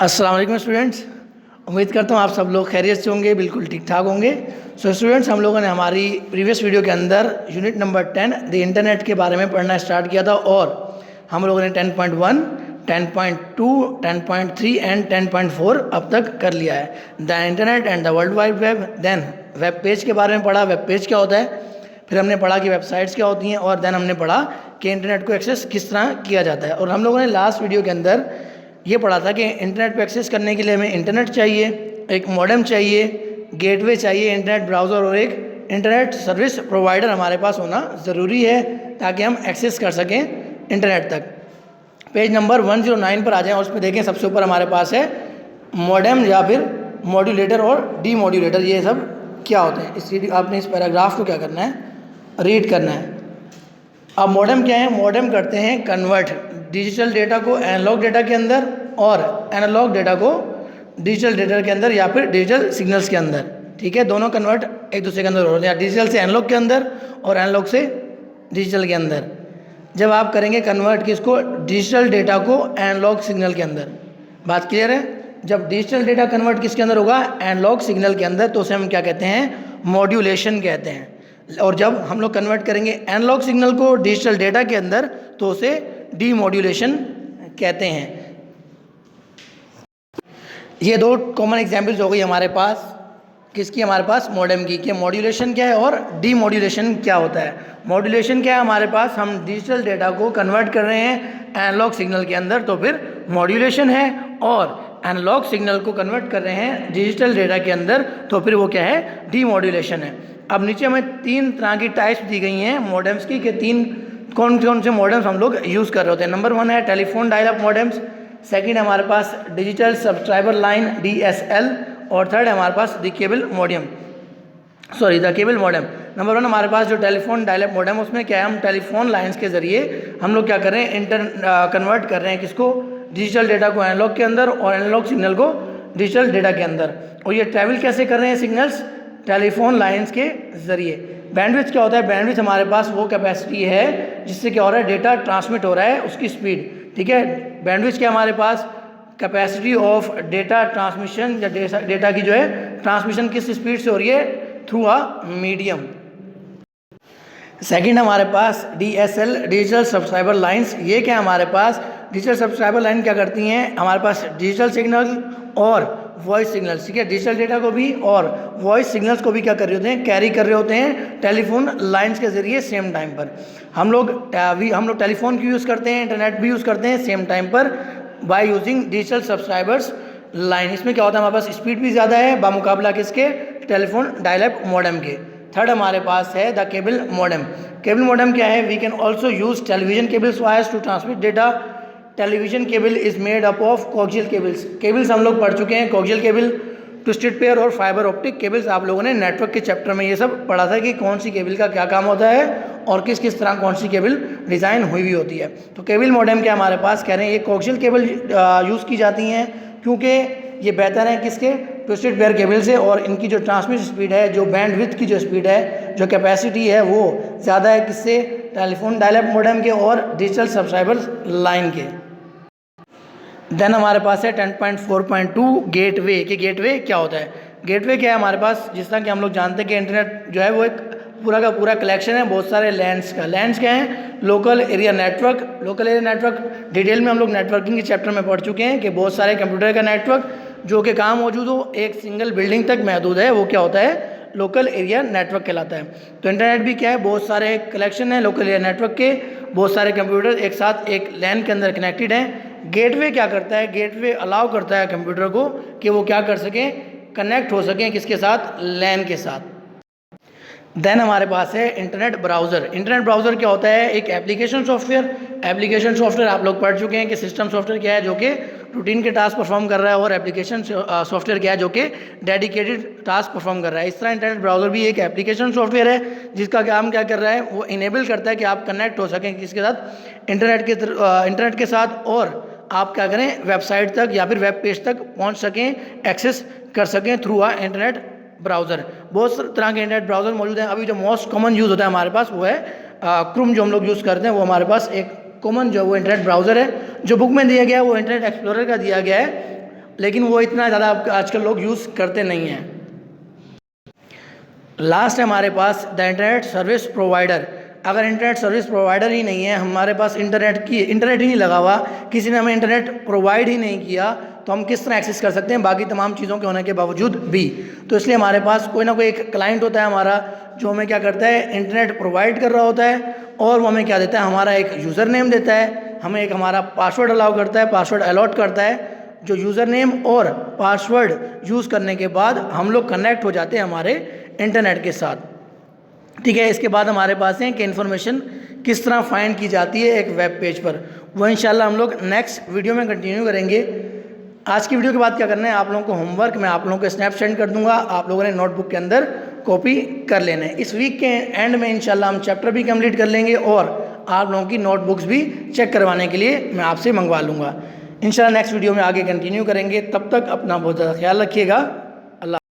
अस्सलाम वालेकुम स्टूडेंट्स। उम्मीद करता हूँ आप सब लोग खैरियत से होंगे, बिल्कुल ठीक ठाक होंगे। सो स्टूडेंट्स, हम लोगों ने हमारी प्रीवियस वीडियो के अंदर यूनिट नंबर 10 द इंटरनेट के बारे में पढ़ना स्टार्ट किया था और हम लोगों ने 10.1, 10.2, 10.3 एंड 10.4 अब तक कर लिया है। The internet and the world wide web. Then web page के बारे में पढ़ा, वेब पेज क्या होता है। फिर हमने पढ़ा कि वेबसाइट्स क्या होती हैं और देन हमने पढ़ा कि इंटरनेट को एक्सेस किस तरह किया जाता है। और हम लोगों ने लास्ट वीडियो के अंदर ये पढ़ा था कि इंटरनेट पे एक्सेस करने के लिए हमें इंटरनेट चाहिए, एक मॉडेम चाहिए, गेटवे चाहिए, इंटरनेट ब्राउज़र और एक इंटरनेट सर्विस प्रोवाइडर हमारे पास होना ज़रूरी है ताकि हम एक्सेस कर सकें इंटरनेट तक। पेज नंबर 109 पर आ जाएं और उसमें देखें सबसे ऊपर हमारे पास है मॉडेम या फिर मॉड्यूलेटर और डीमॉड्यूलेटर। ये सब क्या होते हैं, इस आपने इस पैराग्राफ को क्या करना है, रीड करना है। अब मॉडेम क्या है? मॉडेम करते हैं कन्वर्ट डिजिटल डेटा को एनालॉग डेटा के अंदर और एनालॉग डेटा को डिजिटल डेटा के अंदर या फिर डिजिटल सिग्नल्स के अंदर। ठीक है, दोनों कन्वर्ट एक दूसरे के अंदर हो रहे हैं, डिजिटल से एनालॉग के अंदर और एनालॉग से डिजिटल के अंदर। जब आप करेंगे कन्वर्ट किसको, डिजिटल डेटा को एनालॉग सिग्नल के अंदर, बात क्लियर है। जब डिजिटल डेटा कन्वर्ट किसके अंदर होगा, एनालॉग सिग्नल के अंदर, तो उसे हम क्या कहते हैं, मॉड्यूलेशन कहते हैं। और जब हम लोग कन्वर्ट करेंगे एनालॉग सिग्नल को डिजिटल डेटा के अंदर तो उसे डीमॉड्यूलेशन कहते हैं। ये दो कॉमन एग्जांपल्स हो गई हमारे पास, किसकी, हमारे पास मॉडेम की, कि मॉड्यूलेशन क्या है और डीमॉड्यूलेशन क्या होता है। मॉड्यूलेशन क्या है, हमारे पास हम डिजिटल डेटा को कन्वर्ट कर रहे हैं एनालॉग सिग्नल के अंदर तो फिर मॉड्यूलेशन है, और एनालॉग सिग्नल को कन्वर्ट कर रहे हैं डिजिटल डेटा के अंदर तो फिर वो क्या है, डीमॉड्यूलेशन है। अब नीचे हमें 3 तरह की टाइप्स दी गई हैं मॉडेम्स की, कि 3 कौन से मॉडेम्स हम लोग यूज़ कर रहे होते हैं। नंबर 1 है telephone dial up modems, second है हमारे पास डिजिटल सब्सक्राइबर लाइन DSL, और थर्ड है हमारे पास द केबल मॉडेम। नंबर 1 हमारे पास जो टेलीफोन डायल अप मॉडेम, उसमें क्या है, हम टेलीफोन लाइन्स के ज़रिए हम लोग क्या कर रहे हैं, कन्वर्ट कर रहे हैं किसको, डिजिटल डेटा को एनालॉग के अंदर और एनालॉग सिग्नल को डिजिटल डेटा के अंदर। और ये ट्रैवल कैसे कर रहे हैं सिग्नल्स, टेलीफोन लाइंस के ज़रिए। बैंडविड्थ क्या होता है, बैंडविड्थ हमारे पास वो कैपेसिटी है जिससे क्या हो रहा है, डेटा ट्रांसमिट हो रहा है, उसकी स्पीड। ठीक है, बैंडविड्थ क्या हमारे पास, कैपेसिटी ऑफ डेटा ट्रांसमिशन या डेटा की जो है ट्रांसमिशन किस स्पीड से हो रही है, थ्रू अ मीडियम। सेकंड हमारे पास DSL डिजिटल सब्सक्राइबर लाइंस। ये क्या हमारे पास, डिजिटल सब्सक्राइबर लाइन क्या करती हैं, हमारे पास डिजिटल सिग्नल और वॉइस सिग्नल्स, ठीक है, डिजिटल डेटा को भी और वॉइस सिग्नल्स को भी क्या कर रहे होते हैं, कैरी कर रहे होते हैं टेलीफोन लाइंस के ज़रिए सेम टाइम पर। हम लोग टेलीफोन की यूज़ करते हैं, इंटरनेट भी यूज़ करते हैं सेम टाइम पर by using digital subscribers line. इसमें क्या होता है, हमारे पास स्पीड भी ज़्यादा है बामुकाबला किसके, टेलीफोन डायल अप मॉडेम के। थर्ड हमारे पास है the cable modem. Cable modem क्या है, we can also use television cables wires to transmit data. Television cable is made up of coaxial cables हम लोग पढ़ चुके हैं, कोक्सियल केबल, ट्विस्टेड पेयर और फाइबर ऑप्टिक केबल्स। आप लोगों ने नेटवर्क के चैप्टर में ये सब पढ़ा था कि कौन सी केबल का क्या काम होता है और किस किस तरह कौन सी केबल डिज़ाइन हुई हुई होती है। तो केबल मॉडेम क्या हमारे पास कह रहे हैं, ये कोक्सियल केबल यूज़ की जाती हैं क्योंकि ये बेहतर है किसके, ट्विस्टेड पेयर केबल से, और इनकी जो ट्रांसमिट स्पीड है, जो बैंडविड्थ की जो स्पीड है, जो कैपेसिटी है, वो ज़्यादा है किससे, टेलीफोन डायल अप मॉडेम के और डिजिटल सब्सक्राइबर लाइन के। देन हमारे पास है 10.4.2 गेटवे। कि गेटवे क्या होता है, गेटवे क्या है हमारे पास, जिस तरह कि हम लोग जानते हैं कि इंटरनेट जो है वो एक पूरा का पूरा कलेक्शन है बहुत सारे लैंड्स का। लैंड्स क्या है, local area network. Local area network detail में हम लोग नेटवर्किंग के चैप्टर में पढ़ चुके हैं कि बहुत सारे कंप्यूटर का नेटवर्क जो कि काम मौजूद हो एक सिंगल बिल्डिंग तक महदूद है, वो क्या होता है, लोकल एरिया नेटवर्क कहलाता है। तो इंटरनेट भी क्या है, बहुत सारे कलेक्शन है लोकल एरिया नेटवर्क के, बहुत सारे कंप्यूटर एक साथ एक लैन के अंदर कनेक्टेड हैं। गेटवे क्या करता है, गेटवे अलाउ करता है कंप्यूटर को कि वो क्या कर सकें, कनेक्ट हो सकें किसके साथ, लैन के साथ। देन हमारे पास है इंटरनेट ब्राउज़र। इंटरनेट ब्राउज़र क्या होता है, एक एप्लीकेशन सॉफ्टवेयर। एप्लीकेशन सॉफ्टवेयर आप लोग पढ़ चुके हैं कि सिस्टम सॉफ्टवेयर क्या है जो कि रूटीन के टास्क परफॉर्म कर रहा है, और एप्लीकेशन सॉफ्टवेयर क्या है जो कि डेडिकेटेड टास्क परफॉर्म कर रहा है। इस तरह इंटरनेट ब्राउज़र भी एक एप्लीकेशन सॉफ्टवेयर है जिसका काम क्या कर रहा है, वो इनेबल करता है कि आप कनेक्ट हो सकें किसके साथ, इंटरनेट के साथ, और आप क्या करें, वेबसाइट तक या फिर वेब पेज तक पहुंच सकें, एक्सेस कर सकें थ्रू आ इंटरनेट ब्राउज़र। बहुत तरह के इंटरनेट ब्राउज़र मौजूद हैं। अभी जो मोस्ट कॉमन यूज़ होता है हमारे पास वो है क्रोम, जो हम लोग यूज़ करते हैं, वो हमारे पास एक कॉमन जो वो इंटरनेट ब्राउज़र है। जो बुक में दिया गया है वो इंटरनेट एक्सप्लोरर का दिया गया है, लेकिन वो इतना ज़्यादा आजकल लोग यूज़ करते नहीं हैं। लास्ट है हमारे पास द इंटरनेट सर्विस प्रोवाइडर। अगर इंटरनेट सर्विस प्रोवाइडर ही नहीं है, हमारे पास इंटरनेट ही नहीं लगा हुआ, किसी ने हमें इंटरनेट प्रोवाइड ही नहीं किया, तो हम किस तरह एक्सेस कर सकते हैं बाकी तमाम चीज़ों के होने के बावजूद भी। तो इसलिए हमारे पास कोई ना कोई एक क्लाइंट होता है हमारा, जो हमें क्या करता है, इंटरनेट प्रोवाइड कर रहा होता है, और वो हमें क्या देता है, हमारा एक यूज़र नेम देता है, हमें एक हमारा पासवर्ड अलाउ करता है, पासवर्ड अलॉट करता है। जो यूज़र नेम और पासवर्ड यूज़ करने के बाद हम लोग कनेक्ट हो जाते हैं हमारे इंटरनेट के साथ। ठीक है, इसके बाद हमारे पास है कि इन्फॉर्मेशन किस तरह फाइंड की जाती है एक वेब पेज पर, वो इंशाल्लाह हम लोग नेक्स्ट वीडियो में कंटिन्यू करेंगे। आज की वीडियो के बाद क्या करना है, आप लोगों को होमवर्क मैं आप लोगों को स्नैप सेंड कर दूंगा, आप लोगों ने नोटबुक के अंदर कॉपी कर लेना है। इस वीक के एंड में इंशाल्लाह हम चैप्टर भी कंप्लीट कर लेंगे और आप लोगों की नोटबुक्स भी चेक करवाने के लिए मैं आपसे मंगवा लूँगा। इंशाल्लाह नेक्स्ट वीडियो में आगे कंटिन्यू करेंगे। तब तक अपना बहुत ज़्यादा ख्याल रखिएगा।